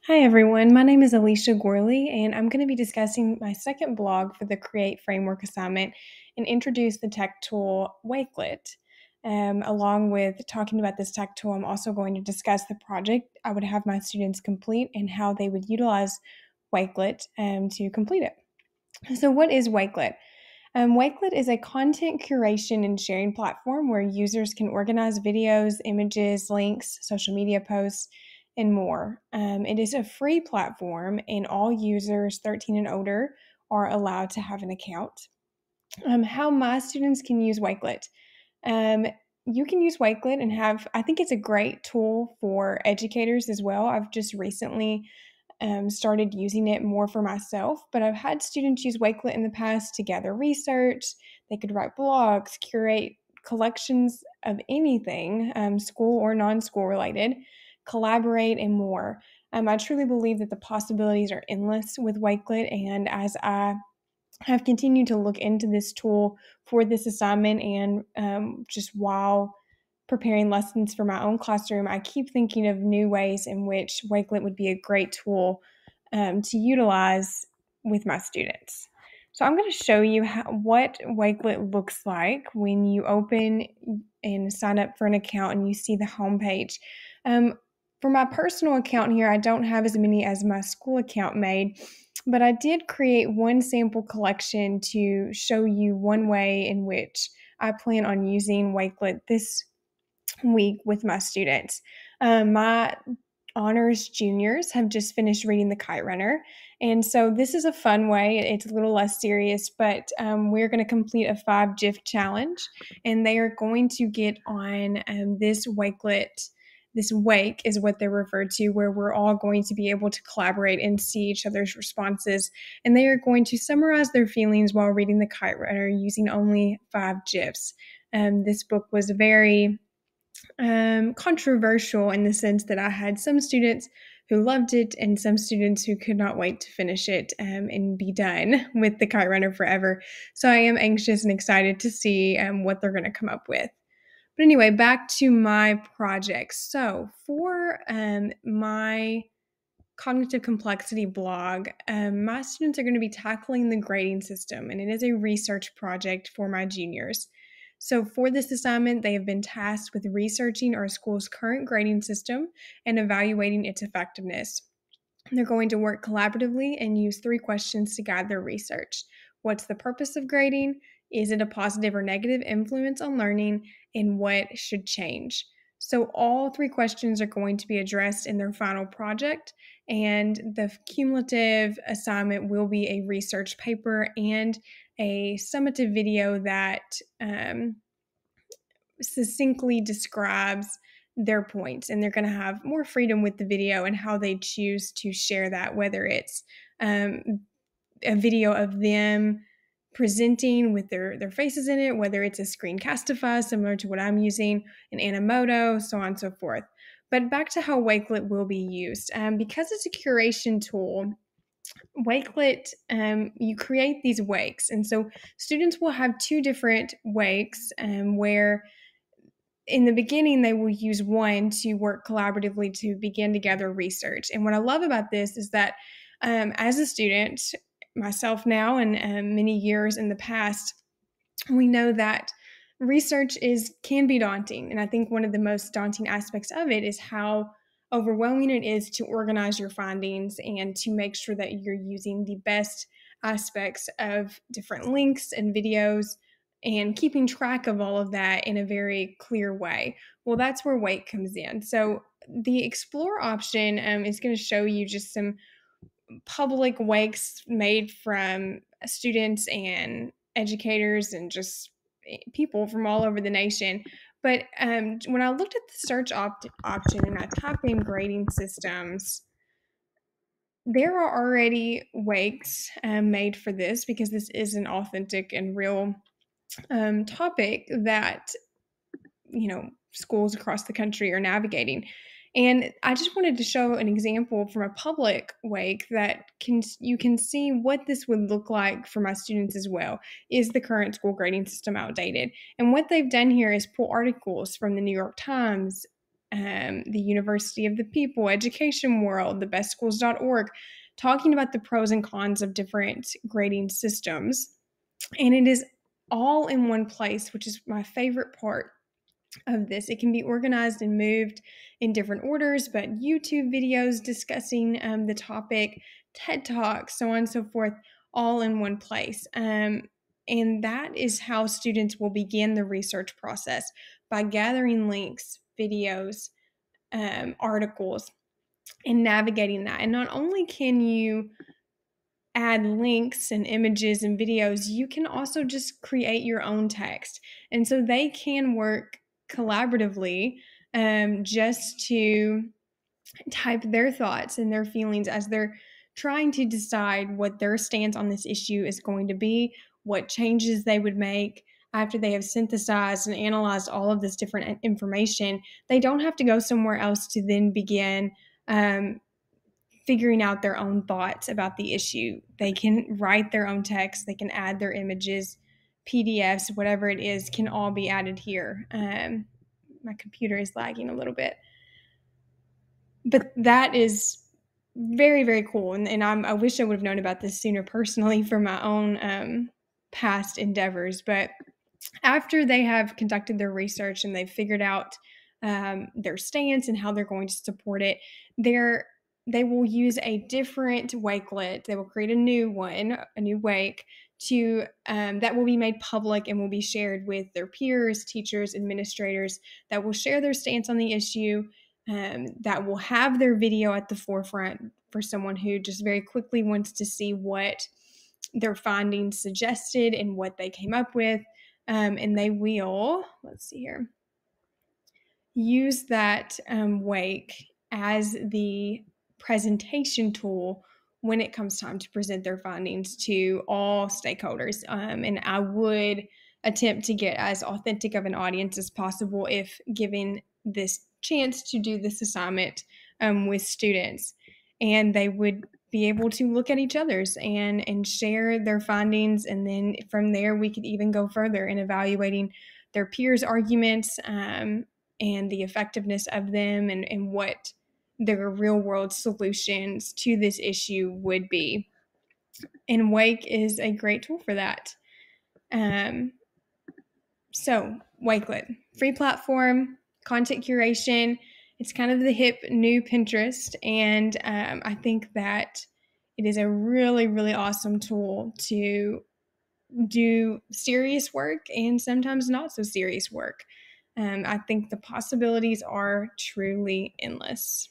Hi everyone, my name is Alicia Gorley, and I'm going to be discussing my second blog for the Create Framework assignment and introduce the tech tool Wakelet. Along with talking about this tech tool, I'm also going to discuss the project I would have my students complete and how they would utilize Wakelet to complete it. So, what is Wakelet? Wakelet is a content curation and sharing platform where users can organize videos, images, links, social media posts, and more. It is a free platform, and all users 13 and older are allowed to have an account. How my students can use Wakelet. Um, you can use Wakelet and I think it's a great tool for educators as well. I've just recently started using it more for myself, but I've had students use Wakelet in the past to gather research. They could write blogs, curate collections of anything, school or non school related, collaborate, and more. I truly believe that the possibilities are endless with Wakelet, and as I have continued to look into this tool for this assignment and just while preparing lessons for my own classroom, I keep thinking of new ways in which Wakelet would be a great tool to utilize with my students. So I'm going to show you what Wakelet looks like when you open and sign up for an account and you see the homepage. For my personal account here, I don't have as many as my school account made, but I did create one sample collection to show you one way in which I plan on using Wakelet this week with my students. My honors juniors have just finished reading The Kite Runner. And so this is a fun way. It's a little less serious, but we're going to complete a 5 GIF challenge, and they are going to get on this Wakelet. This wake is what they're referred to, where we're all going to be able to collaborate and see each other's responses. And they are going to summarize their feelings while reading The Kite Runner using only 5 GIFs. This book was very controversial in the sense that I had some students who loved it and some students who could not wait to finish it and be done with the Kite Runner forever. So I am anxious and excited to see what they're going to come up with. But anyway, back to my projects. So for my cognitive complexity blog, my students are going to be tackling the grading system, and it is a research project for my juniors. So, for this assignment, they have been tasked with researching our school's current grading system and evaluating its effectiveness. They're going to work collaboratively and use 3 questions to guide their research. What's the purpose of grading? Is it a positive or negative influence on learning? And what should change? So, all 3 questions are going to be addressed in their final project, and the cumulative assignment will be a research paper and a summative video that succinctly describes their points, and they're going to have more freedom with the video and how they choose to share that, whether it's um, a video of them presenting with their faces in it, whether it's a screencastify similar to what I'm using, an Animoto, so on and so forth. But back to how Wakelet will be used. Because it's a curation tool, Wakelet, you create these wakes. And so students will have 2 different wakes where in the beginning, they will use one to work collaboratively to begin to gather research. And what I love about this is that as a student, myself now and many years in the past, we know that research can be daunting. And I think one of the most daunting aspects of it is how overwhelming it is to organize your findings and to make sure that you're using the best aspects of different links and videos and keeping track of all of that in a very clear way. Well, that's where Wake comes in. So the Explore option is going to show you just some public wakes made from students and educators and just people from all over the nation. But when I looked at the search option and I typed in grading systems, there are already wakes made for this because this is an authentic and real topic that schools across the country are navigating. And I just wanted to show an example from a public wake that you can see what this would look like for my students as well. Is the current school grading system outdated? And what they've done here is pull articles from the New York Times, the University of the People, Education World, thebestschools.org, talking about the pros and cons of different grading systems. And it is all in one place, which is my favorite part of this. It can be organized and moved in different orders, but YouTube videos discussing the topic, TED Talks, so on and so forth, all in one place. And that is how students will begin the research process, by gathering links, videos, articles, and navigating that. And not only can you add links and images and videos, you can also just create your own text. And so they can work collaboratively, just to type their thoughts and their feelings as they're trying to decide what their stance on this issue is going to be, what changes they would make after they have synthesized and analyzed all of this different information. They don't have to go somewhere else to then begin figuring out their own thoughts about the issue. They can write their own text, they can add their images, PDFs, whatever it is, can all be added here. My computer is lagging a little bit. But that is very, very cool. And I wish I would have known about this sooner personally for my own past endeavors. But after they have conducted their research and they've figured out their stance and how they're going to support it, they will use a different wakelet. They will create a new one, a new wake, to that will be made public and will be shared with their peers, teachers, administrators, that will share their stance on the issue, that will have their video at the forefront for someone who just very quickly wants to see what their findings suggested and what they came up with. And they will, let's see here, use that wake as the presentation tool when it comes time to present their findings to all stakeholders. And I would attempt to get as authentic of an audience as possible if given this chance to do this assignment with students. And they would be able to look at each other's and share their findings. And then from there, we could even go further in evaluating their peers' arguments, and the effectiveness of them, and what their real world solutions to this issue would be. And Wake is a great tool for that. So Wakelet, free platform, content curation. It's kind of the hip new Pinterest. And I think that it is a really, really awesome tool to do serious work and sometimes not so serious work. I think the possibilities are truly endless.